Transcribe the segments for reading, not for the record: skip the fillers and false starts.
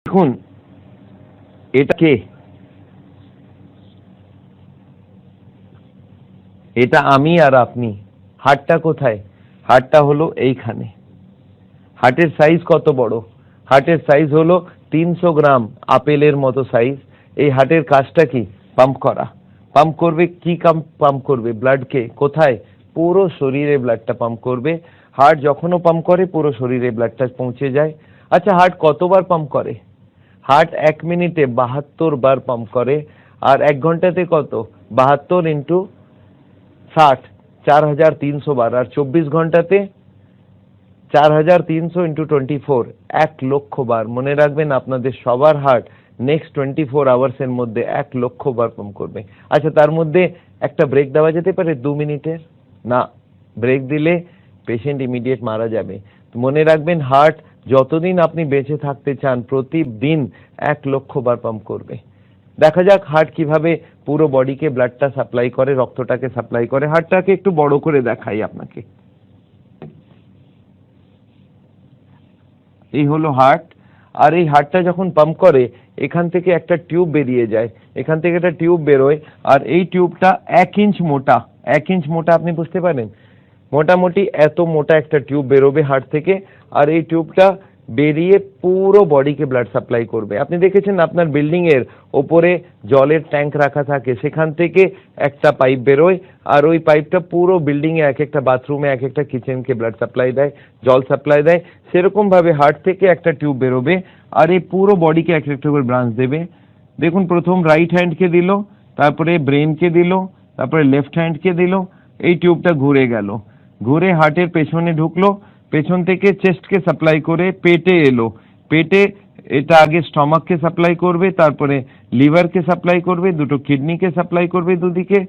দেখুন এটা কে? এটা আমি আর আপনি। হার্টটা কোথায়? হার্টটা হলো এইখানে। হার্টের সাইজ কত বড়? হার্টের সাইজ হলো 300 গ্রাম, আপেলের মতো সাইজ। এই হার্টের কাজটা কি? পাম্প করা। পাম্প করবে কি? পাম্প করবে ব্লাডকে। কোথায়? পুরো শরীরে ব্লাডটা পাম্প করবে। হার্ট যখনও পাম্প করে পুরো শরীরে ব্লাডটা পৌঁছে যায়। আচ্ছা, হার্ট কতবার পাম্প করে? হার্ট 1 মিনিটে 72 বার পাম্প করে। আর 1 ঘন্টাতে কত? 72 ইন্টু 60, 4300 বার। আর 24 ঘন্টাতে 4300 ইন্টু 24, 1 লক্ষ বার। মনে রাখবেন, আপনাদের সবার হার্ট নেক্সট 24 আওয়ার্সের মধ্যে 1 লক্ষ বার পাম্প করবে। আচ্ছা, তার মধ্যে একটা ব্রেক দেওয়া যেতে পারে 2 মিনিটের? না, ব্রেক দিলে পেশেন্ট ইমিডিয়েট মারা যাবে। মনে রাখবেন, হার্ট যতদিন আপনি বেঁচে থাকতে চান প্রতিদিন 1 লক্ষ বার পাম্প করবে। দেখা যাক হার্ট কিভাবে পুরো বডিকে ব্লাডটা সাপ্লাই করে, রক্তটাকে সাপ্লাই করে। হার্টটাকে একটু বড় করে দেখাই আপনাকে। এই হলো হার্ট। আর এই হার্টটা যখন পাম্প করে, এখান থেকে একটা টিউব বেরিয়ে যায়। এখান থেকে একটা টিউব বেরোয়, আর এই টিউবটা 1 ইঞ্চ মোটা। 1 ইঞ্চ মোটা, আপনি বুঝতে পারেন? মোটামুটি এত মোটা একটা টিউব বেরোবে হার্ট থেকে। আর এই টিউবটা বেরিয়ে পুরো বডিকে ব্লাড সাপ্লাই করবে। আপনি দেখেছেন আপনার বিল্ডিং এর ওপরে জলের ট্যাঙ্ক রাখা থাকে, সেখান থেকে একটা পাইপ বেরোয়, আর ওই পাইপটা পুরো বিল্ডিং এ, এক একটা বাথরুমে, এক একটা কিচেনকে ব্লাড সাপ্লাই দেয়, জল সাপ্লাই দেয়। সেরকম ভাবে হার্ট থেকে একটা টিউব বেরোবে, আর এই পুরো বডিকে এক একটা করে ব্রাঞ্চ দেবে। দেখুন, প্রথম রাইট হ্যান্ডকে দিল, তারপরে ব্রেনকে দিল, তারপরে লেফট হ্যান্ডকে দিল। এই টিউবটা ঘুরে গেল, ঘুরে হার্টের পেছনে ঢুকলো, পেছন থেকে চেস্টকে সাপ্লাই করে পেটে এলো। পেটে এটা আগে স্টমাককে সাপ্লাই করবে, তারপরে লিভারকে সাপ্লাই করবে, দুটো কিডনিকে সাপ্লাই করবে দুদিকে,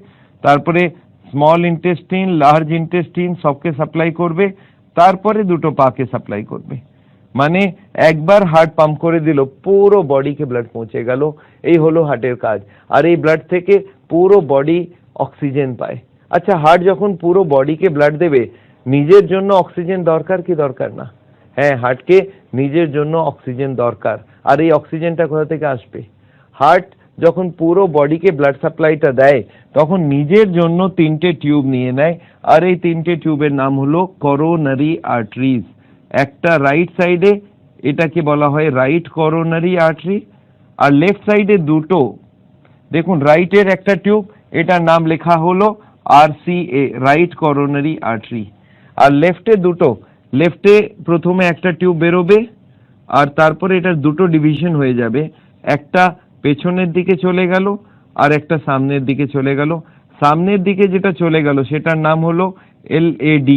তারপরে স্মল ইন্টেস্টিন, লার্জ ইন্টেস্টিন সবকে সাপ্লাই করবে, তারপরে দুটো পাকে সাপ্লাই করবে। মানে একবার হার্ট পাম্প করে দিল, পুরো বডিকে ব্লাড পৌঁছে গেল। এই হলো হার্টের কাজ। আর এই ব্লাড থেকে পুরো বডি অক্সিজেন পায়। আচ্ছা, হার্ট যখন পুরো বডিকে ব্লাড দেবে, নিজের জন্য অক্সিজেন দরকার কি দরকার না? হ্যাঁ, হার্টকে নিজের জন্য অক্সিজেন দরকার। আর এই অক্সিজেনটা কোথা থেকে আসবে? হার্ট যখন পুরো বডিকে ব্লাড সাপ্লাইটা দেয়, তখন নিজের জন্য 3টে টিউব নিয়ে নেয়। আর এই 3টে টিউবের নাম হলো করোনারি আর্টারিজ। একটা রাইট সাইডে, এটাকে বলা হয় রাইট করোনারি আর্টারি, আর লেফট সাইডে দুটো। দেখুন, রাইটের একটা টিউব, এটার নাম লেখা হলো RCA, রাইট করোনারি আর্টারি। আর লেফটে দুটো। লেফটে প্রথমে একটা টিউব বেরোবে, আর তারপরে এটার দুটো ডিভিশন হয়ে যাবে। একটা পেছনের দিকে চলে গেল, আর একটা সামনের দিকে চলে গেল। সামনের দিকে যেটা চলে গেল সেটার নাম হলো LAD।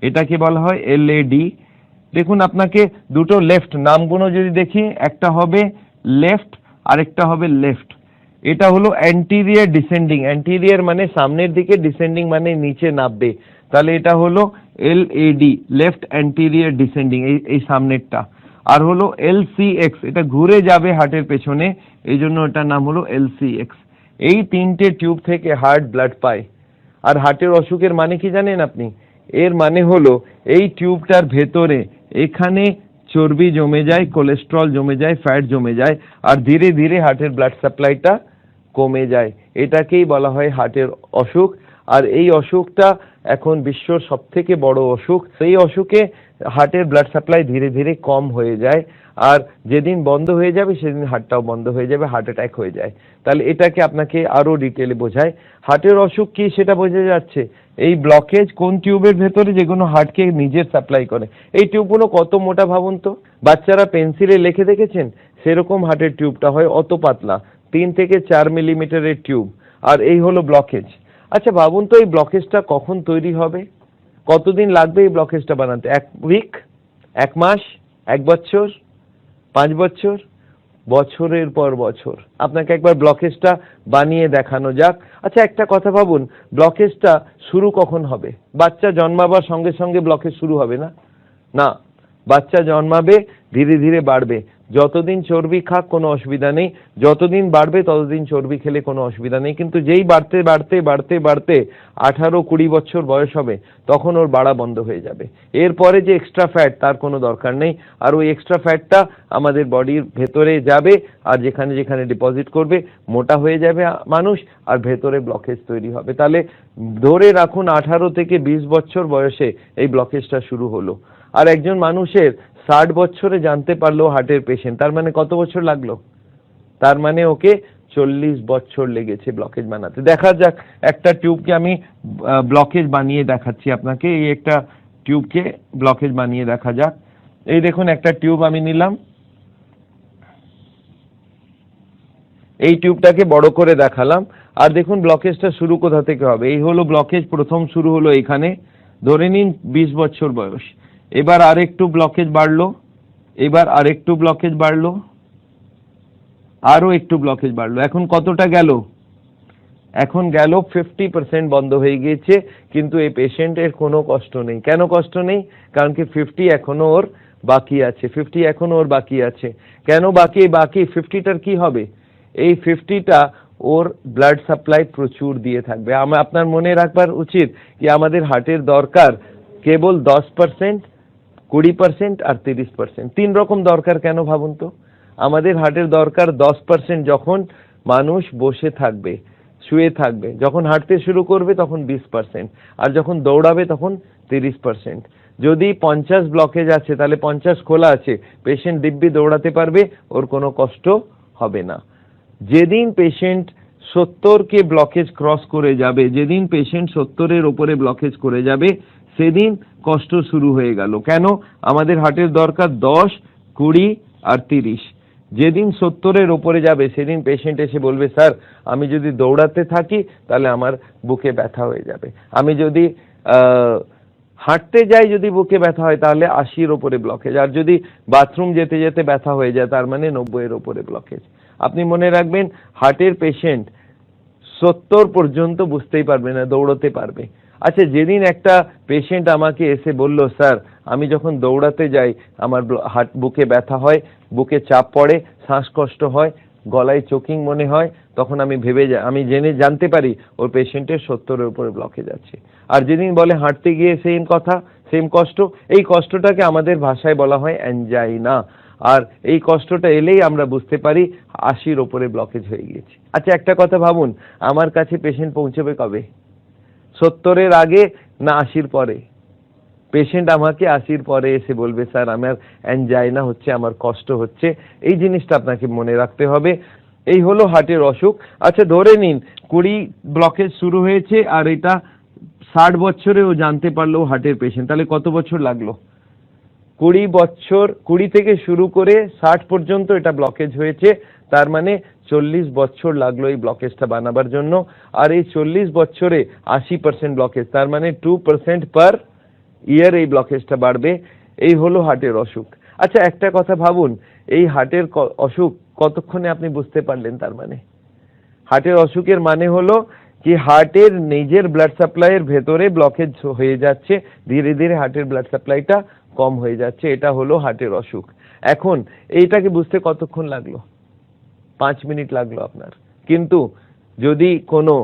এটাকে বলা হয় LAD। দেখুন, আপনাকে দুটো লেফট নামগুলো যদি দেখি, একটা হবে লেফট আর একটা হবে লেফট। এটা হলো অ্যান্টিরিয়ার ডিসেন্ডিং। অ্যান্টিরিয়ার মানে সামনের দিকে, ডিসেন্ডিং মানে নিচে নামবে। তাহলে এটা হলো LAD, লেফট অ্যান্টিরিয়ার ডিসেন্ডিং, এই সামনেরটা। আর হলো LCX, এটা ঘুরে যাবে হার্টের পেছনে, এই জন্য এটার নাম হলো LCX। এই 3টে টিউব থেকে হার্ট ব্লাড পায়। আর হার্টের অসুখের মানে কি জানেন আপনি? এর মানে হলো এই টিউবটার ভেতরে এখানে চর্বি জমে যায়, কোলেস্ট্রল জমে যায়, ফ্যাট জমে যায়, আর ধীরে ধীরে হার্টের ব্লাড সাপ্লাইটা কমে যায়। এটাকেই বলা হয় হার্টের অসুখ। আর এই অসুখটা এখন বিশ্বর সবথেকে বড় অসুখ। সেই অসুখে হার্টের ব্লাড সাপ্লাই ধীরে ধীরে কম হয়ে যায়, আর যেদিন বন্ধ হয়ে যাবে সেদিন হার্টটাও বন্ধ হয়ে যাবে, হার্ট অ্যাটাক হয়ে যায়। তাহলে এটাকে আপনাকে আরো ডিটেলে বোঝায়। হার্টের অসুখ কি সেটা বোঝা যাচ্ছে। এই ব্লকেজ কোন টিউবের ভেতরে, যেগুলো হার্টকে নিজের সাপ্লাই করে। এই টিউবগুলো কত মোটা ভাবুন তো। বাচ্চারা পেন্সিলে লিখে দেখেছেন? সেরকম হার্টের টিউবটা হয়, অত পাতলা, 3 থেকে 4 মিলিমিটারের টিউব। আর এই হলো ব্লকেজ। আচ্ছা, ভাবুন তো এই ব্লকেজটা কখন তৈরি হবে? কতদিন লাগবে এই ব্লকেজটা বানাতে? 1 উইক, 1 মাস, 1 বছর, 5 বছর, বছরের পর বছর। আপনাকে একবার ব্লকেজটা বানিয়ে দেখানো যাক। আচ্ছা, একটা কথা ভাবুন, ব্লকেজটা শুরু কখন হবে? বাচ্চা জন্মাবার সঙ্গে সঙ্গে ব্লকেজ শুরু হবে না। না, বাচ্চা জন্মাবে, ধীরে ধীরে বাড়বে। যতদিন চর্বি খাক কোনো অসুবিধা নেই, যতদিন বাড়বে ততদিন চর্বি খেলে কোনো অসুবিধা নেই, কিন্তু যেই বাড়তে বাড়তে বাড়তে বাড়তে 18-20 বছর বয়স হবে তখন ওর বাড়া বন্ধ হয়ে যাবে। এরপরে যে এক্সট্রা ফ্যাট তার কোনো দরকার নেই, আর ওই এক্সট্রা ফ্যাটটা আমাদের বডির ভেতরে যাবে আর যেখানে যেখানে ডিপোজিট করবে মোটা হয়ে যাবে মানুষ, আর ভেতরে ব্লকেজ তৈরি হবে। তাহলে ধরে রাখুন 18 থেকে 20 বছর বয়সে এই ব্লকেজটা শুরু হলো, আর একজন মানুষের 60 বছরে জানতে পারলো হার্টের পেশেন্ট, তার মানে কত বছর লাগলো? তার মানে ওকে 40 বছর লেগেছে ব্লকেজ বানাতে। দেখা যাক একটা টিউবকে আমি ব্লকেজ বানিয়ে দেখাচ্ছি আপনাকে। এই একটা টিউবকে ব্লকেজ বানিয়ে দেখা যাক। এই দেখুন একটা টিউব আমি নিলাম, এই টিউবটাকে বড় করে দেখালাম, আর দেখুন ব্লকেজটা শুরু কোথা থেকে হবে। এই হলো ব্লকেজ, প্রথম শুরু হলো এখানে, ধরে নিন 20 বছর বয়স। এবার আরেকটু ব্লকেজ বাড়লো, এবার আরেকটু ব্লকেজ বাড়লো, আরো একটু ব্লকেজ বাড়লো। এখন কতটা গেল? এখন গেল 50% বন্ধ হয়ে গিয়েছে, কিন্তু এই পেশেন্টের কোনো কষ্ট নেই। কেন কষ্ট নেই? কারণ কি 50 এখনো ওর বাকি আছে, 50 এখনো ওর বাকি আছে। কেন বাকি? 50টার কি হবে? এই 50টা ওর ব্লাড সাপ্লাই প্রচুর দিয়ে থাকবে। আপনার মনে রাখবার উচিত কি আমাদের হার্টের দরকার কেবল 10%, 20% আর 30%। 3 রকম দরকার। কেন ভাবুন তো? আমাদের হার্টের দরকার 10% যখন মানুষ বসে থাকবে, শুয়ে থাকবে, যখন হাঁটতে শুরু করবে তখন 20%, আর যখন দৌড়াবে তখন 30%। যদি 50 ব্লকেজ আছে তাহলে 50 খোলা আছে, পেশেন্ট দিব্যি দৌড়াতে পারবে, ওর কোনো কষ্ট হবে না। যেদিন পেশেন্ট 70 ব্লকেজ ক্রস করে যাবে, যেদিন পেশেন্ট 70-এর উপরে ব্লকেজ করে যাবে, সেদিন কষ্ট শুরু হয়ে গেল। কেন? আমাদের হার্টের দরকার 10, 20 আর 30। যেদিন 70-এর উপরে যাবে সেদিন পেশেন্ট এসে বলবে, স্যার আমি যদি দৌড়াতে থাকি তাহলে আমার বুকে ব্যথা হয়ে যাবে, আমি যদি হাঁটতে যাই যদি বুকে ব্যথা হয় তাহলে 80-এর উপরে ব্লকেজ, আর যদি বাথরুম যেতে যেতে ব্যথা হয়ে যায় তার মানে 90-এর উপরে ব্লকেজ। আপনি মনে রাখবেন হার্টের পেশেন্ট 70 পর্যন্ত বুঝতেই পারবে না, দৌড়তে পারবে। আচ্ছা, যেদিন একটা পেশেন্ট আমাকে এসে বলল, স্যার আমি যখন দৌড়াতে যাই আমার বুকে ব্যথা হয়, বুকে চাপ পড়ে, শ্বাসকষ্ট হয়, গলায় চোকিং মনে হয়, তখন আমি আমি জানতে পারি ওর পেশেন্টের 70-এর উপরে ব্লকেজ আছে। আর যেদিন বলে হাঁটতে গিয়ে সেম কথা, সেম কষ্ট, এই কষ্টটাকে আমাদের ভাষায় বলা হয় অ্যানজাইনা। আর এই কষ্টটা এলেই আমরা বুঝতে পারি 80-এর উপরে ব্লকেজ হয়ে গিয়েছে। আচ্ছা একটা কথা ভাবুন, আমার কাছে পেশেন্ট পৌঁছবে কবে? 70-এর আগে না 80-এর পরে? পেশেন্ট আমাকে 80-এর পরে এসে বলবে, স্যার আমার অ্যানজাইনা হচ্ছে, আমার কষ্ট হচ্ছে। এই জিনিসটা আপনাকে মনে রাখতে হবে। এই হলো হার্টের অসুখ। আচ্ছা ধরে নিন 20 ব্লকেজ শুরু হয়েছে আর এটা 60 বছরে ও জানতে পারলো হার্টের পেশেন্ট, তাহলে কত বছর লাগলো? 20 বছর, 20 থেকে শুরু করে 60 পর্যন্ত এটা ব্লকেজ হয়েছে, তার মানে 40 বছর লাগলো এই ব্লকেজটা বানাবার জন্য। আর এই 40 বছরে 80% ব্লকেজ, তার মানে 2% পার ইয়ার এই ব্লকেজটা বাড়বে। এই হলো হার্টের অসুখ। আচ্ছা একটা কথা ভাবুন, এই হার্টের অসুখ কতক্ষণে আপনি বুঝতে পারলেন? তার মানে হার্টের অসুখের মানে হলো কি হার্টের নিজের ব্লাড সাপ্লাইয়ের ভেতরে ব্লকেজ হয়ে যাচ্ছে, ধীরে ধীরে হার্টের ব্লাড সাপ্লাইটা কম হয়ে যাচ্ছে, এটা হলো হার্টের অসুখ। এখন এইটাকে বুঝতে কতক্ষণ লাগলো? 5 মিনিট লাগলো আপনার। কিন্তু যদি কোনো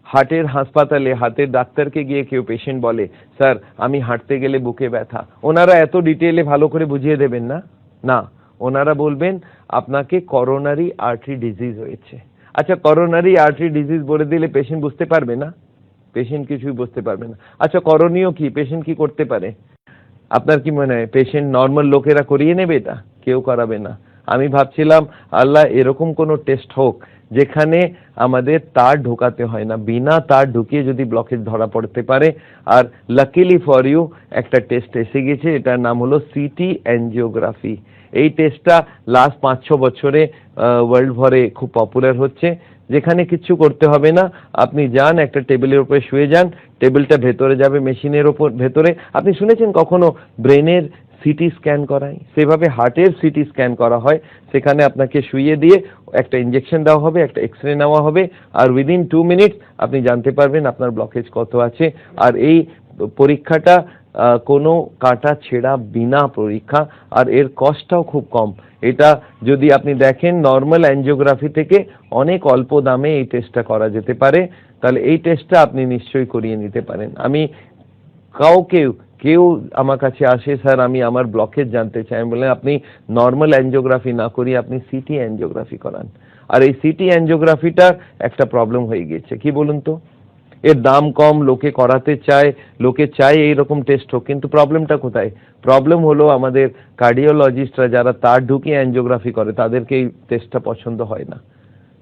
হার্টের হাসপাতালে হার্টের ডাক্তারকে গিয়ে কেউ পেশেন্ট বলে, স্যার আমি হাঁটতে গেলে বুকে ব্যথা, ওনারা এত ডিটেইলে ভালো করে বুঝিয়ে দেবেন না। না, ওনারা বলবেন আপনাকে করোনারি আর্টারি ডিজিজ হয়েছে। আচ্ছা করোনারি আর্টারি ডিজিজ বলে দিলে পেশেন্ট বুঝতে পারবে না? পেশেন্ট কিছুই বুঝতে পারবে না। আচ্ছা করণীয় কি? পেশেন্ট কি করতে পারে? আপনার কি মনে হয় পেশেন্ট নর্মাল লোকেরা করিয়ে নেবে? এটা কেউ করাবে না। আমি ভাবছিলাম আল্লাহ এরকম কোনো টেস্ট হোক যেখানে আমাদের তার ঢোকাতে হয় না, বিনা তার ঢুকিয়ে যদি ব্লকেজ ধরা পড়তে পারে। আর লাকিলি ফর ইউ একটা টেস্ট এসে গেছে, এটার নাম হলো সিটি অ্যানজিওগ্রাফি। এই টেস্টটা লাস্ট 5-6 বছরে ওয়ার্ল্ড ভরে খুব পপুলার হচ্ছে, যেখানে কিছু করতে হবে না, আপনি যান একটা টেবিলের উপরে শুয়ে যান, টেবিলটা ভেতরে যাবে মেশিনের উপর ভেতরে। আপনি শুনেছেন কখনো ব্রেনের সিটি স্ক্যান করায়? সেভাবে হার্টের সিটি স্ক্যান করা হয়। সেখানে আপনাকে শুইয়ে দিয়ে একটা ইনজেকশন দেওয়া হবে, একটা এক্সরে নেওয়া হবে, আর উইদিন 2 মিনিটস আপনি জানতে পারবেন আপনার ব্লকেজ কত আছে। আর এই পরীক্ষাটা কোনো কাটা ছেঁড়া বিনা পরীক্ষা, আর এর কস্টটাও খুব কম। এটা যদি আপনি দেখেন নর্মাল অ্যাঞ্জিওগ্রাফি থেকে অনেক অল্প দামে এই টেস্টটা করা যেতে পারে। তাহলে এই টেস্টটা আপনি নিশ্চয়ই করিয়ে নিতে পারেন। আমি কেউ আমার কাছে আসে, স্যার আমি আমার ব্লকেজ জানতে চাই, আমি বললাম আপনি নর্মাল অ্যাঞ্জিওগ্রাফি না করিয়ে আপনি সিটি অ্যাঞ্জিওগ্রাফি করান। আর এই সিটি অ্যাঞ্জিওগ্রাফিটার একটা প্রবলেম হয়ে গিয়েছে, কি বলুন তো, এর দাম কম, লোকে করাতে চায়, লোকে চায় এইরকম টেস্ট হোক, কিন্তু প্রবলেমটা কোথায়? প্রবলেম হলো আমাদের কার্ডিওলজিস্টরা যারা তার ঢুকিয়ে অ্যাঞ্জিওগ্রাফি করে তাদেরকে এই টেস্টটা পছন্দ হয় না।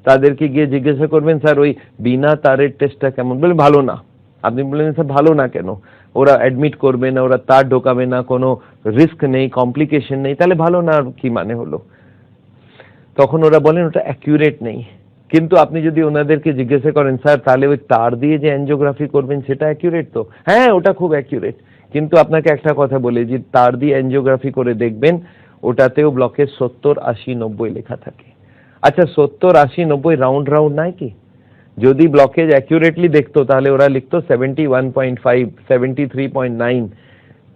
তাদেরকে গিয়ে জিজ্ঞাসা করবেন স্যার ওই বিনা তারের টেস্টটা কেমন, বলে ভালো না। আপনি বললেন স্যার ভালো না কেন? ওরা অ্যাডমিট করবে না, ওরা তার ঢোকাবে না, কোনো রিস্ক নেই, কমপ্লিকেশন নেই, তাহলে ভালো না আর কি মানে হলো? তখন ওরা বলেন ওটা অ্যাকিউরেট নেই। কিন্তু আপনি যদি ওনাদেরকে জিজ্ঞাসা করেন স্যার তাহলে ওই তার দিয়ে যে অ্যাঞ্জিওগ্রাফি করবেন সেটা অ্যাকিউরেট তো? হ্যাঁ ওটা খুব অ্যাকিউরেট। কিন্তু আপনাকে একটা কথা বলে যে তার দিয়ে অ্যাঞ্জিওগ্রাফি করে দেখবেন ওটাতেও ব্লকেজ 70, 80, 90 লেখা থাকে। আচ্ছা 70, 80, 90 রাউন্ড নাই কি? যদি ব্লকেজ অ্যাকিউরেটলি দেখতো তাহলে ওরা লিখতো 71.5, 73.9।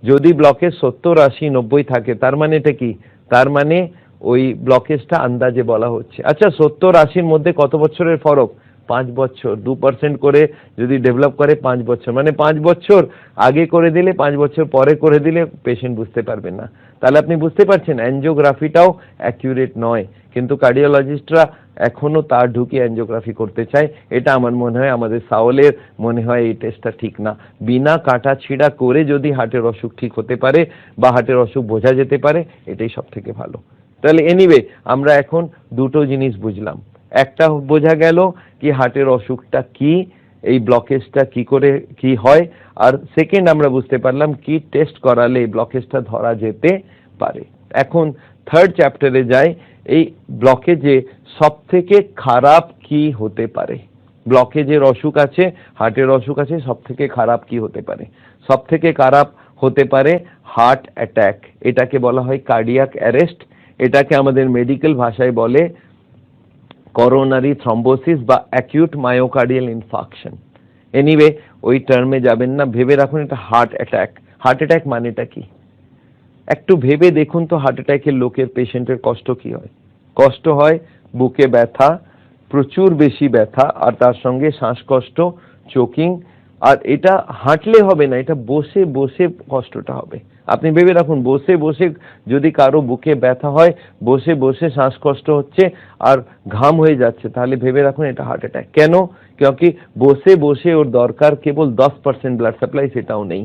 যদি ব্লকেজ 70, 80, 90 থাকে তার মানে এটা কি? তার মানে ওই ব্লকেজটা আন্দাজে বলা হচ্ছে। আচ্ছা 70, 80-র মধ্যে কত বছরের ফরক? 5 বছর। 2% করে যদি ডেভেলপ করে 5 বছর, মানে 5 বছর আগে করে দিলে 5 বছর পরে করে দিলে পেশেন্ট বুঝতে পারবে না। তাহলে আপনি বুঝতে পারছেন অ্যাঞ্জিওগ্রাফিটাও অ্যাকিউরেট নয়, কিন্তু কার্ডিওলজিস্টরা এখনো তার ঢুকিয়ে অ্যাঞ্জিওগ্রাফি করতে চায়। এটা আমার মনে হয় আমাদের সাওলের মনে হয় এই টেস্টটা ঠিক না। বিনা কাটা ছিঁড়া করে যদি হার্টের অসুখ ঠিক হতে পারে বা হার্টের অসুখ বোঝা যেতে পারে এটাই সব থেকে ভালো। তাহলে এনিওয়ে আমরা এখন দুটো জিনিস বুঝলাম। একটা বোঝা গেল কি হার্টের অসুখটা কি, এই ব্লকেজটা কি করে কি হয়, আর সেকেন্ড আমরা বুঝতে পারলাম কি টেস্ট করালে এই ব্লকেজটা ধরা যেতে পারে। এখন থার্ড চ্যাপ্টারে যাই, এই ব্লকেজে সব থেকে খারাপ কি হতে পারে। ব্লকেজের অসুখ আছে, হার্টের অসুখ আছে, সব থেকে খারাপ কি হতে পারে? সব থেকে খারাপ হতে পারে হার্ট অ্যাটাক। এটাকে বলা হয় কার্ডিয়াক অ্যারেস্ট। এটাকে আমাদের মেডিকেল ভাষায় বলে করোনারি থ্রম্বোসিস বা অ্যাকিউট মায়োকার্ডিয়াল ইনফাকশন। এনিওয়ে ওই টার্মে যাবেন না, ভেবে রাখুন এটা হার্ট অ্যাটাক। হার্ট অ্যাটাক মানেটা কি একটু ভেবে দেখুন তো। হার্ট অ্যাটাকের লোকের পেশেন্টের কষ্ট কি হয়? কষ্ট হয় বুকে ব্যথা, প্রচুর বেশি ব্যথা, আর তার সঙ্গে শ্বাসকষ্ট, চোকিং। আর এটা হাঁটলে হবে না, এটা বসে বসে কষ্টটা হবে। আপনি ভেবে রাখুন বসে বসে যদি কারো বুকে ব্যথা হয়, বসে বসে শ্বাসকষ্ট হচ্ছে আর ঘাম হয়ে যাচ্ছে, তাহলে ভেবে রাখুন এটা হার্ট অ্যাটাক। কেন? क्योंकि বসে বসে ওর দরকার কেবল 10% ব্লাড সাপ্লাই, সেটাও নেই।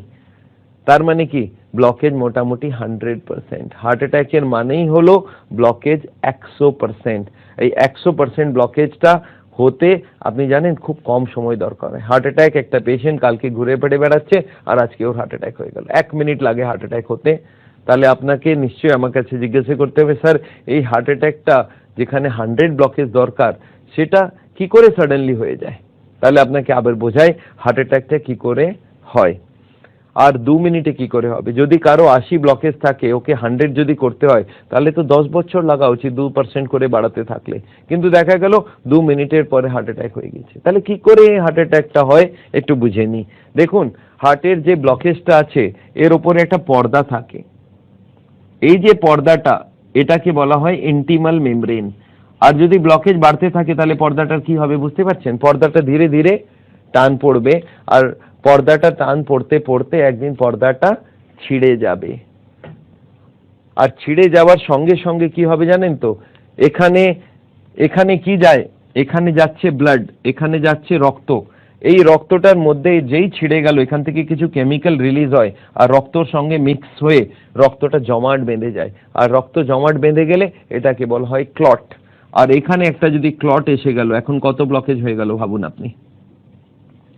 তার মানে কি ব্লকেজ মোটামুটি 100%। হার্ট অ্যাটাকের মানেই হলো ব্লকেজ 100%। এই 100% ব্লকেজটা হতে আপনি জানেন খুব কম সময় দরকার হয়। হার্ট অ্যাটাক একটা পেশেন্ট কালকে ঘুরে পেটে বেড়াচ্ছে আর আজকে ওর হার্ট অ্যাটাক হয়ে গেল, 1 মিনিট লাগে হার্ট অ্যাটাক হতে। তাহলে আপনাকে নিশ্চয়ই আমার কাছে জিজ্ঞাসা করতে হবে স্যার এই হার্ট অ্যাটাকটা যেখানে 100 ব্লকেজ দরকার সেটা কি করে সাডেনলি হয়ে যায়? তাহলে আপনাকে আবার বোঝাই হার্ট অ্যাটাকটা কি করে হয় আর 2 মিনিটে কি করে হবে। যদি কারো 80 ব্লকেজ থাকে, ওকে 100 যদি করতে হয় তাহলে তো 10 বছর লাগা উচিত 2% করে বাড়াতে থাকলে, কিন্তু দেখা গেল 2 মিনিটের পরে হার্ট অ্যাটাক হয়ে গেছে। তাহলে কি করে হার্ট অ্যাটাকটা হয় একটু বুঝে নি। দেখুন হার্টের যে ব্লকেজটা আছে এর উপরে একটা পর্দা থাকে। এই যে পর্দাটা এটাকে বলা হয় ইন্টিমাল মেমব্রেন। আর যদি ব্লকেজ বাড়তে থাকে তাহলে পর্দাটার কি হবে বুঝতে পারছেন? পর্দাটা ধীরে ধীরে টান পড়বে, আর পর্দাটা টান পড়তে পড়তে একদিন পর্দাটা ছিঁড়ে যাবে। আর ছিঁড়ে যাওয়ার সঙ্গে সঙ্গে কি হবে জানেন তো? এখানে এখানে কি যায়? এখানে যাচ্ছে ব্লাড, এখানে যাচ্ছে রক্ত। এই রক্তটার মধ্যে যেই ছিঁড়ে গেল এখান থেকে কিছু কেমিক্যাল রিলিজ হয় আর রক্তর সঙ্গে মিক্স হয়ে রক্তটা জমাট বেঁধে যায়। আর রক্ত জমাট বেঁধে গেলে এটাকে বলা হয় ক্লট। আর এখানে একটা যদি ক্লট এসে গেল, এখন কত ব্লকেজ হয়ে গেল ভাবুন আপনি।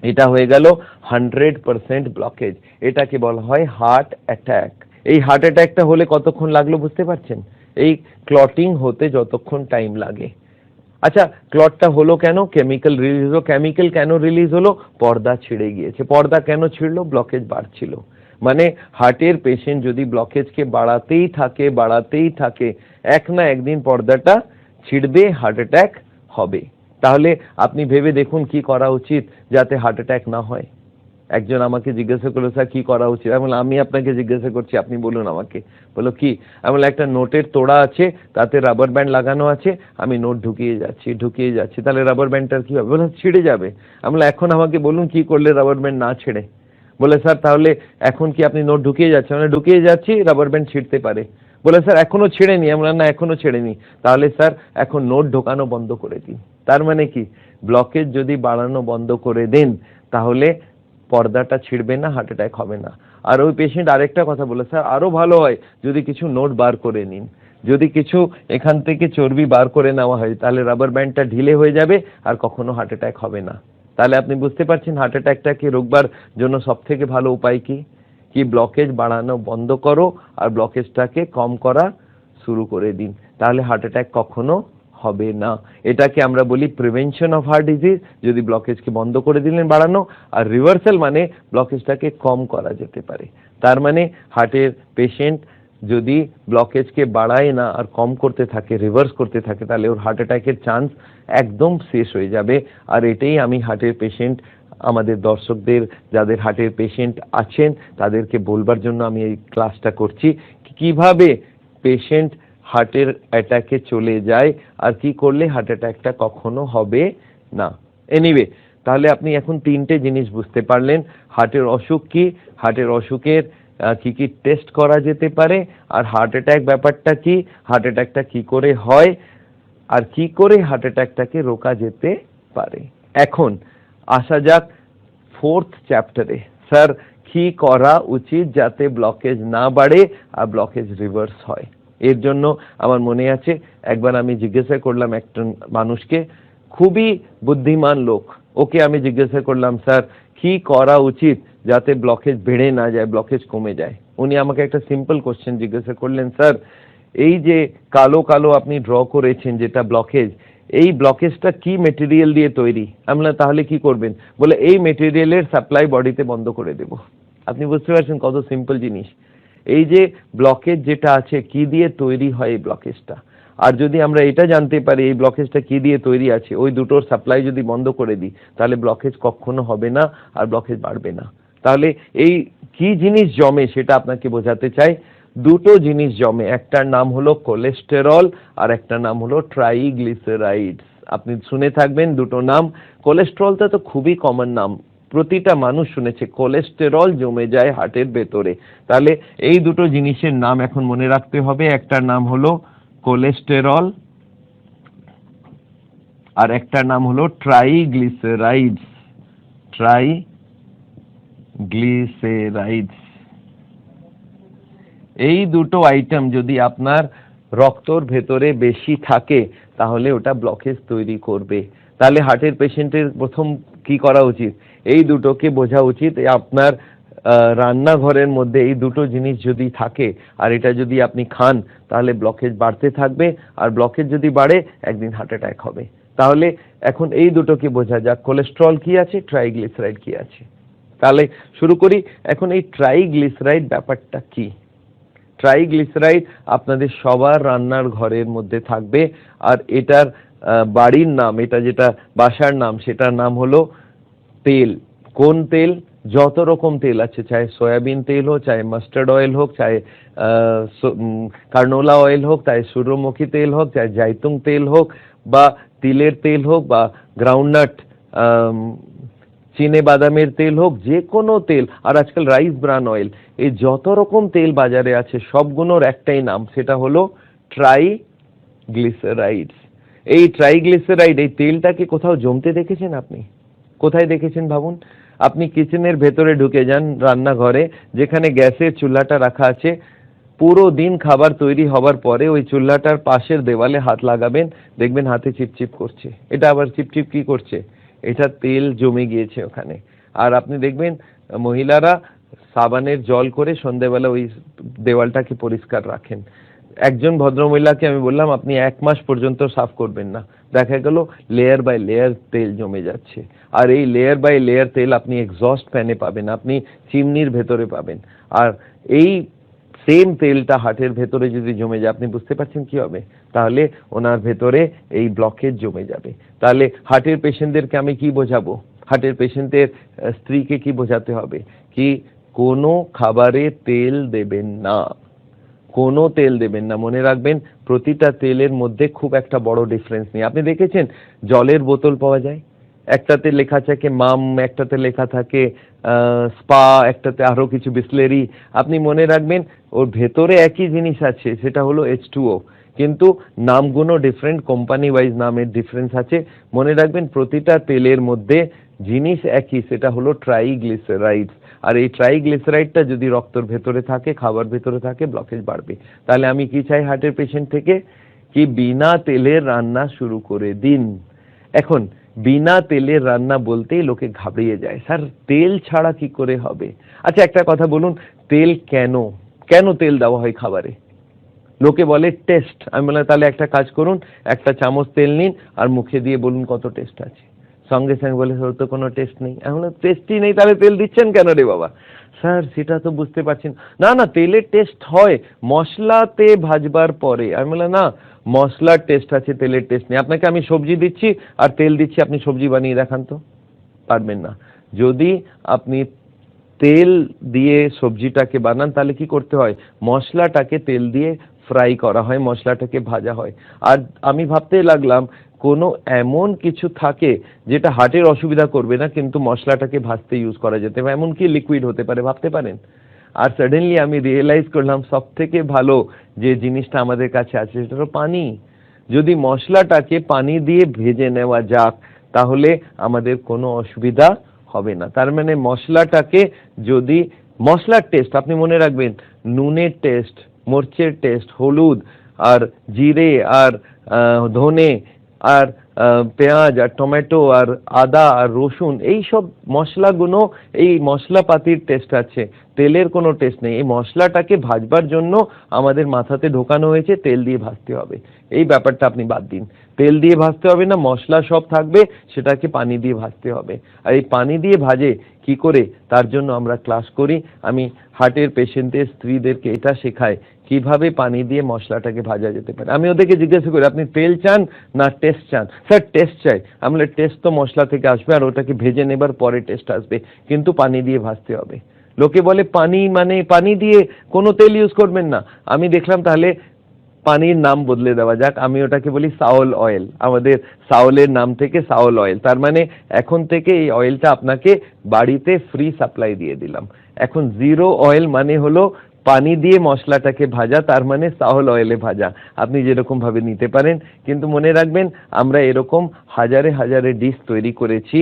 এটা হয়ে গেল 100% ব্লকেজ। এটাকে বলা হয় হার্ট অ্যাটাক। এই হার্ট অ্যাটাকটা হলে কতক্ষণ লাগলো বুঝতে পারছেন? এই ক্লটিং হতে যতক্ষণ টাইম লাগে। আচ্ছা ক্লটটা হলো কেন? কেমিক্যাল রিলিজ হলো। কেমিক্যাল কেন রিলিজ হলো? পর্দা ছিঁড়ে গিয়েছে। পর্দা কেন ছিঁড়লো? ব্লকেজ বাড়ছিল। মানে হার্টের পেশেন্ট যদি ব্লকেজকে বাড়াতেই থাকে এক না একদিন পর্দাটা ছিঁড়বে, হার্ট অ্যাটাক হবে। তাহলে আপনি ভেবে দেখুন কি করা উচিত যাতে হার্ট অ্যাটাক না হয়। একজন আমাকে জিজ্ঞাসা করলো স্যার কি করা উচিত, আমি বললাম, আমি আপনাকে জিজ্ঞাসা করছি, আপনি বলুন আমাকে। বললো কি? আমি বললাম একটা নোটের তোড়া আছে, তাতে রাবার ব্যান্ড লাগানো আছে, আমি নোট ঢুকিয়ে যাচ্ছি, তাহলে রাবার ব্যান্ডটার কি হবে? বললাম ছিঁড়ে যাবে। আমি বললাম এখন আমাকে বলুন কি করলে রাবার ব্যান্ড না ছেড়ে। বলে স্যার তাহলে এখন কি আপনি নোট ঢুকিয়ে যাচ্ছেন? মানে ঢুকিয়ে যাচ্ছি, রাবার ব্যান্ড ছিঁড়তে পারে। বলে স্যার এখনো ছেড়েনি। আমি বললাম না এখনো ছেড়েনি। তাহলে স্যার এখন নোট ঢোকানো বন্ধ করে দিন। তার মানে কি, ব্লকেজ যদি বাড়ানো বন্ধ করে দেন তাহলে পর্দাটা ছিঁড়বে না, হার্ট অ্যাটাক হবে না। আর ওই পেশেন্ট আরেকটা কথা বলে, স্যার আরো ভালো হয় যদি কিছু নোট বার করে নিন, যদি কিছু এখান থেকে চর্বি বার করে নেওয়া হয় তাহলে রাবার ব্যান্ডটা ঢিলে হয়ে যাবে আর কখনো হার্ট অ্যাটাক হবে না। তাহলে আপনি বুঝতে পারছেন হার্ট অ্যাটাকটাকে রোকবার জন্য সব থেকে ভালো উপায় কি? কি ব্লকেজ বাড়ানো বন্ধ করো আর ব্লকেজটাকে কম করা শুরু করে দিন, তাহলে হার্ট অ্যাটাক কখনো হবে না। এটাকে আমরা বলি প্রিভেনশন অফ হার্ট ডিজিজ। যদি ব্লকেজকে বন্ধ করে দিলেন বাড়ানো, আর রিভার্সাল মানে ব্লকেজটাকে কম করা যেতে পারে। তার মানে হার্টের পেশেন্ট যদি ব্লকেজকে বাড়ায় না আর কম করতে থাকে, রিভার্স করতে থাকে, তাহলে ওর হার্ট অ্যাটাকের চান্স একদম শেষ হয়ে যাবে। আর এটাই আমি হার্টের পেশেন্ট, আমাদের দর্শকদের যাদের হার্টের পেশেন্ট আছেন তাদেরকে বলবার জন্য আমি এই ক্লাসটা করছি, কিভাবে পেশেন্ট হার্টের অ্যাটাকে চলে যায় আর কি করলে হার্ট অ্যাটাকটা কখনো হবে না। এনিওয়ে, তাহলে আপনি এখন তিনটে জিনিস বুঝতে পারলেন, হার্টের অসুখ কি, হার্টের অসুখের কি কি টেস্ট করা যেতে পারে, আর হার্ট অ্যাটাক ব্যাপারটা কি, হার্ট অ্যাটাকটা কি করে হয়, আর কি করে হার্ট অ্যাটাকটাকে রোকা যেতে পারে। এখন আসা যাক ফোর্থ চ্যাপ্টারে, স্যার কি করা উচিত যাতে ব্লকেজ না বাড়ে আর ব্লকেজ রিভার্স হয়। এর জন্য আমার মনে আছে একবার আমি জিজ্ঞাসা করলাম একটা মানুষকে, খুবই বুদ্ধিমান লোক, ওকে আমি জিজ্ঞাসা করলাম স্যার কি করা উচিত যাতে ব্লকেজ বেড়ে না যায়, ব্লকেজ কমে যায়। উনি আমাকে একটা সিম্পল কোশ্চেন জিজ্ঞাসা করলেন, স্যার এই যে কালো কালো আপনি ড্র করেছেন যেটা ব্লকেজ, এই ব্লকেজটা কি মেটেরিয়াল দিয়ে তৈরি? আমরা তাহলে কি করবেন? বলে এই মেটেরিয়ালের সাপ্লাই বডিতে বন্ধ করে দেব। আপনি বুঝতে পারছেন কত সিম্পল জিনিস। এই যে ব্লকেজ যেটা আছে কি দিয়ে তৈরি হয় এই ব্লকেজটা, আর যদি আমরা এটা জানতে পারি এই ব্লকেজটা কি দিয়ে তৈরি আছে, ওই দুটোর সাপ্লাই যদি বন্ধ করে দিই তাহলে ব্লকেজ কখনো হবে না আর ব্লকেজ বাড়বে না। তাহলে এই কি জিনিস জমে সেটা আপনাকে বোঝাতে চাই। দুটো জিনিস জমে, একটার নাম হলো কোলেস্টেরল আর একটার নাম হলো ট্রাইগ্লিসারাইডস। আপনি শুনে থাকবেন দুটো নাম। কোলেস্টেরলটা তো খুবই কমন নাম, প্রতিটা মানুষ শুনেছে, কোলেস্টেরল জমে যায় হার্টের ভেতরে। তাহলে এই দুটো জিনিসের নাম এখন মনে রাখতে হবে, একটার নাম হলো কোলেস্টেরল আর একটার নাম হলো ট্রাইগ্লিসারাইডস। ট্রাইগ্লিসারাইডস এই দুটো আইটেম যদি আপনার রক্তর ভেতরে বেশি থাকে তাহলে ওটা ব্লকেজ তৈরি করবে। তাহলে হার্টের পেশেন্টের প্রথম কি করা উচিত? এই দুটোকে বোঝা উচিত। আপনার রান্নাঘরের মধ্যে এই দুটো জিনিস যদি থাকে আর এটা যদি আপনি খান তাহলে ব্লকেজ বাড়তে থাকবে, আর ব্লকেজ যদি বাড়ে একদিন হার্ট অ্যাটাক হবে। তাহলে এখন এই দুটোকে বোঝা যাক, কোলেস্টেরল কি আছে, ট্রাইগ্লিসারাইড কি আছে। তাহলে শুরু করি। এখন এই ট্রাইগ্লিসারাইড ব্যাপারটা কি? ট্রাইগ্লিসারাইড আপনাদের সবার রান্নার ঘরের মধ্যে থাকবে, আর এটার বাড়ির নাম, এটা যেটা বাসার নাম, সেটার নাম হলো তেল। কোন তেল? যত রকম তেল আছে, চাহে সয়াবিন তেল হোক, চাহে মাস্টার্ড অয়েল হোক, চাহে কার্নোলা অয়েল হোক, চাহে সূর্যমুখী তেল হোক, চাহে জাইতুং তেল হোক, বা তিলের তেল হোক, বা গ্রাউন্ডনাট চিনে বাদামের তেল হোক, যে কোনো তেল, আর আজকাল রাইস ব্রান অয়েল, এই যত রকম তেল বাজারে আছে সবগুলোর একটাই নাম, সেটা হলো ট্রাইগ্লিসারাইডস। এই ট্রাইগ্লিসারাইড, এই তেলটাকে কোথাও জমতে দেখেছেন আপনি? কোথায় দেখেছেন ভাবুন। আপনি কিচেনের ভেতরে ঢুকে যান, রান্নাঘরে যেখানে গ্যাসের চুলাটা রাখা আছে, পুরো দিন খাবার তৈরি হবার পরে ওই চুলাটার পাশের দেওয়ালে হাত লাগাবেন, দেখবেন হাতে চিপচিপ করছে। এটা আবার চিপচিপ কি করছে? এটা তেল জমে গিয়েছে ওখানে। আর আপনি দেখবেন মহিলারা সাবানের জল করে সন্ধ্যেবেলা ওই দেওয়ালটাকে পরিষ্কার রাখেন। একজন ভদ্রমহিলাকে আমি বললাম আপনি 1 মাস পর্যন্ত সাফ করবেন না, দেখা গেল লেয়ার বাই লেয়ার তেল জমে যাচ্ছে। আর এই লেয়ার বাই লেয়ার তেল আপনি এক্সস্ট ফ্যানে পাবেন, আপনি চিমনির ভেতরে পাবেন। আর এই সেম তেলটা হার্টের ভেতরে যদি জমে যায়, আপনি বুঝতে পারছেন কি হবে? তাহলে ওনার ভেতরে এই ব্লকেজ জমে যাবে। তাহলে হার্টের পেশেন্টদেরকে আমি কি বোঝাবো? হার্টের পেশেন্টের স্ত্রীকে কি বোঝাতে হবে কি কোনো খাবারে তেল দেবেন না, কোনো তেল দেবেন না। মনে রাখবেন প্রতিটা তেলের মধ্যে খুব একটা বড় ডিফারেন্স নেই। আপনি দেখেছেন জলের বোতল পাওয়া যায়, একটাতে লেখা থাকে মাম, একটাতে লেখা থাকে স্পা, একটাতে আরো কিছু বিসলেরি। আপনি মনে রাখবেন ওর ভেতরে একই জিনিস আছে, সেটা হলো H2O, কিন্তু নামগুলো ডিফারেন্ট, কোম্পানি ওয়াইজ নামের ডিফারেন্স আছে। মনে রাখবেন প্রতিটা তেলের মধ্যে জিনিস একই, সেটা হলো ট্রাইগ্লিসারাইডস। আর এই ট্রাইগ্লিসারাইডটা যদি রক্তের ভেতরে থাকে, খাবার ভেতরে থাকে, ব্লকেজ বাড়বে। তাহলে আমি কি চাই হার্টের পেশেন্ট থেকে কি বিনা তেলের রান্না শুরু করে দিন। এখন বিনা তেলের রান্না বলতেই লোকে ঘাবড়িয়ে যায়, স্যার তেল ছাড়া কি করে হবে? আচ্ছা একটা কথা বলুন, তেল কেন কেন তেল দেওয়া হয় খাবারে? লোকে বলে টেস্ট। আমি বললাম তাহলে একটা কাজ করুন, একটা চামচ তেল নিন আর মুখে দিয়ে বলুন কত টেস্ট আছে। সঙ্গে সঙ্গে বলে ওর তো কোনো টেস্ট নেই। এখন টেস্টই নেই, তাহলে তেল দিচ্ছেন কেন রে বাবা? স্যার সেটা তো বুঝতে পারছেন না। না, তেলের টেস্ট হয় মশলাতে ভাজবার পরে। আমি বললাম না, মশলার টেস্ট আছে, তেলের টেস্ট নেই। আপনাকে আমি সবজি দিচ্ছি আর তেল দিচ্ছি, আপনি সবজি বানিয়ে দেখান তো। পারবেন না। যদি আপনি তেল দিয়ে সবজিটাকে বানান তাহলে কি করতে হয়, মশলাটাকে তেল দিয়ে ফ্রাই করা হয়, মশলাটাকে ভাজা হয়। আর আমি ভাবতে লাগলাম কোনো এমন কিছু থাকে যেটা হার্টের অসুবিধা করবে না, কিন্তু মশলাটাকে ভাজতে ইউজ করা যেতে পারে, এমন কি লিকুইড হতে পারে, ভাবতে পারেন? আর সাডেনলি আমি রিয়েলাইজ করলাম সব থেকে ভালো যে জিনিসটা আমাদের কাছে আছে সেটা হলো পানি। যদি মশলাটাকে পানি দিয়ে ভেজে নেওয়া যাক তাহলে আমাদের কোনো অসুবিধা হবে না। তার মানে মশলাটাকে যদি মশলার টেস্ট আপনি মনে রাখবেন, নুনের টেস্ট, মরচের টেস্ট, হলুদ আর জিরে আর ধনে আর পেঁয়াজ আর টমেটো আর আদা আর রসুন, এই সব মশলাগুলো, এই মশলাপাতির টেস্ট আছে, তেলের কোনো টেস্ট নেই। এই মশলাটাকে ভাজবার জন্য আমাদের মাথাতে ঢোকানো হয়েছে তেল দিয়ে ভাজতে হবে। এই ব্যাপারটা আপনি বাদ দিন, তেল দিয়ে ভাজতে হবে না, মশলা সব থাকবে, সেটাকে পানি দিয়ে ভাজতে হবে। আর এই পানি দিয়ে ভাজে কি করে, তার জন্য আমরা ক্লাস করি। আমি হার্টের পেশেন্টের স্ত্রীদেরকে এটা শেখাই কিভাবে পানি দিয়ে মশলাটাকে ভাজা যেতে পারে। আমি ওদেরকে জিজ্ঞাসা করি আপনি তেল চান না টেস্ট চান? স্যার টেস্ট চাই। আমরা টেস্ট তো মশলা থেকে আসবে আর ওটাকে ভেজে নেবার পরে টেস্ট আসবে, কিন্তু পানি দিয়ে ভাজতে হবে। লোকে বলে পানি মানে পানি দিয়ে কোনো তেল ইউজ করবেন না। আমি দেখলাম তাহলে পানির নাম বদলে দেওয়া যাক, আমি ওটাকে বলি সাউল অয়েল। আমাদের সাউলের নাম থেকে সাউল অয়েল, তার মানে এখন থেকে এই অয়েলটা আপনাকে বাড়িতে ফ্রি সাপ্লাই দিয়ে দিলাম। এখন জিরো অয়েল মানে হলো পানি দিয়ে মশলাটাকে ভাজা, তার মানে সাউল অয়েলে ভাজা। আপনি যেরকম ভাবে নিতে পারেন, কিন্তু মনে রাখবেন আমরা এরকম হাজারে হাজারে ডিশ তৈরি করেছি,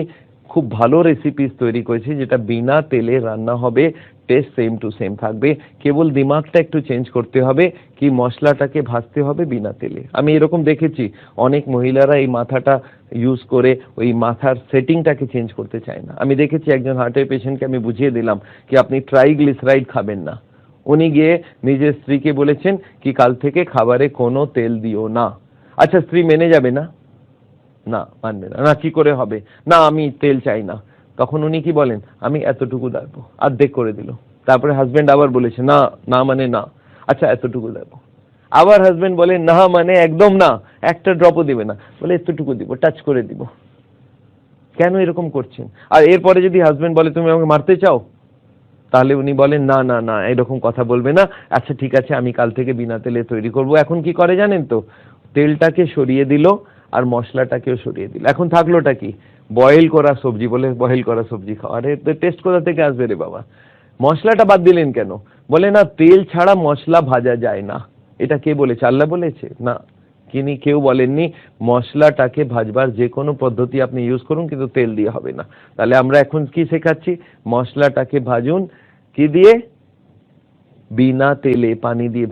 খুব ভালো রেসিপিস তৈরি করেছি যেটা বিনা তেলে রান্না হবে, টেস্ট সেম টু সেম থাকবে। কেবল দিমাগটা একটু চেঞ্জ করতে হবে কি মশলাটাকে ভাজতে হবে বিনা তেলে। আমি এরকম দেখেছি অনেক মহিলারা এই মাথাটা ইউজ করে ওই মাথার সেটিংটাকে চেঞ্জ করতে চায় না। আমি দেখেছি একজন হার্টের পেশেন্টকে আমি বুঝিয়ে দিলাম কি আপনি ট্রাইগ্লিসারাইড খাবেন না, উনি গিয়ে নিজের স্ত্রীকে বলেছেন কি কাল থেকে খাবারে কোনো তেল দিও না। আচ্ছা স্ত্রী মেনে যাবে না? না, মানবে না। না কি করে হবে? না আমি তেল চাই না। তখন উনি কি বলেন, আমি এতটুকু দেবো, অর্ধেক করে দিল। তারপরে হাজবেন্ড আবার বলেছে না, না মানে না। আচ্ছা এতটুকু দেবো। আবার হাজবেন্ড বলে না মানে একদম না, একটা ড্রপও দিবে না। বলে এতটুকু দিব, টাচ করে দিব। কেন এরকম করছেন? আর এরপরে যদি হাজবেন্ড বলে তুমি আমাকে মারতে চাও, তাহলে উনি বলেন না না না এরকম কথা বলবে না, আচ্ছা ঠিক আছে আমি কাল থেকে বিনা তেলে তৈরি করব। এখন কি করে জানেন তো, তেলটাকে সরিয়ে দিল আর মশলাটাকেও সরিয়ে দিল। এখন থাকলোটা কি, বয়েল করা সবজি। বলে বয়েল করা সবজি খাও। আরে টেস্ট কোথা থেকে আসবে রে বাবা? মশলাটা বাদ দিলেন কেন? বলে না তেল ছাড়া মশলা ভাজা যায় না। এটা কে বলেছে? আল্লাহ বলেছে? না, কেউ বলেননি। মশলাটাকে ভাজবার যে কোনো পদ্ধতি আপনি ইউজ করুন, কিন্তু তেল দিয়ে হবে না। তাহলে আমরা এখন কি শেখাচ্ছি, মশলাটাকে ভাজুন কি দিয়ে? বিনা তেলে, পানি দিয়ে।